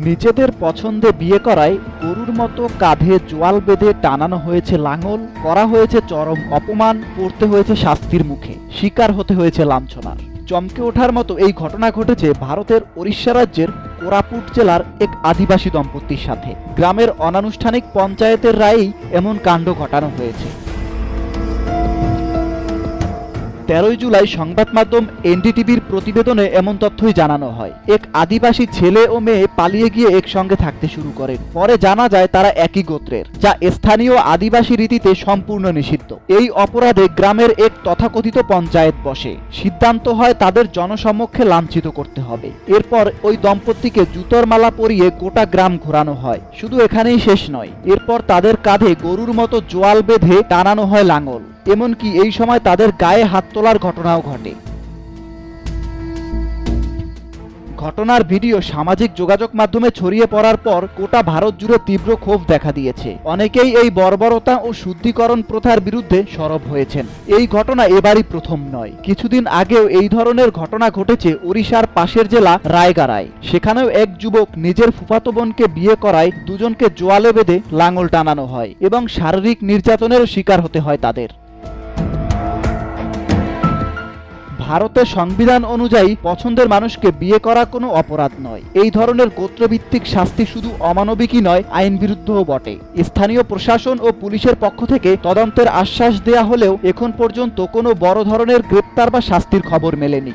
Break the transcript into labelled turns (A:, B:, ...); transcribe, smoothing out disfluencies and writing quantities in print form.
A: নিজেদের পছন্দে বিয়ে করায় গরুর মতো কাঁধে জোয়াল বেঁধে টানানো হয়েছে লাঙল, করা হয়েছে চরম অপমান, পড়তে হয়েছে শাস্তির মুখে, শিকার হতে হয়েছে লাঞ্ছনার। চমকে ওঠার মতো এই ঘটনা ঘটেছে ভারতের ওড়িশা রাজ্যের কোরাপুট জেলার এক আদিবাসী দম্পতির সাথে। গ্রামের অনানুষ্ঠানিক পঞ্চায়েতের রায়েই এমন কাণ্ড ঘটানো হয়েছে। 13 জুলাই সংবাদ মাধ্যম এনডিটিভির প্রতিবেদনে এমন তথ্যই জানানো হয়। এক আদিবাসী ছেলে ও মেয়ে পালিয়ে গিয়ে একসঙ্গে থাকতে শুরু করেন। পরে জানা যায় তারা একই গোত্রের, যা স্থানীয় আদিবাসী রীতিতে সম্পূর্ণ নিষিদ্ধ। এই অপরাধে গ্রামের এক তথাকথিত পঞ্চায়েত বসে। সিদ্ধান্ত হয় তাদের জনসমক্ষে লাঞ্ছিত করতে হবে। এরপর ওই দম্পতিকে জুতোর মালা পরিয়ে গোটা গ্রাম ঘোরানো হয়। শুধু এখানেই শেষ নয়, এরপর তাদের কাঁধে গরুর মতো জোয়াল বেঁধে টানানো হয় লাঙল। এমনকি এই সময় তাদের গায়ে হাত তোলার ঘটনাও ঘটে। ঘটনার ভিডিও সামাজিক যোগাযোগ মাধ্যমে ছড়িয়ে পড়ার পর গোটা ভারত জুড়ে তীব্র ক্ষোভ দেখা দিয়েছে। অনেকেই এই বর্বরতা ও শুদ্ধিকরণ প্রথার বিরুদ্ধে সরব হয়েছেন। এই ঘটনা এবারই প্রথম নয়। কিছুদিন আগেও এই ধরনের ঘটনা ঘটেছে ওড়িশার পাশের জেলা রায়গাড়ায়। সেখানেও এক যুবক নিজের ফুফাতো বোনকে বিয়ে করায় দুজনকে জোয়ালে বেঁধে লাঙল টানানো হয় এবং শারীরিক নির্যাতনেরও শিকার হতে হয় তাদের। ভারতের সংবিধান অনুযায়ী পছন্দের মানুষকে বিয়ে করা কোনো অপরাধ নয়। এই ধরনের গোত্রভিত্তিক শাস্তি শুধু অমানবিকই নয়, আইন বিরুদ্ধও বটে। স্থানীয় প্রশাসন ও পুলিশের পক্ষ থেকে তদন্তের আশ্বাস দেয়া হলেও এখন পর্যন্ত কোনো বড় ধরনের গ্রেপ্তার বা শাস্তির খবর মেলেনি।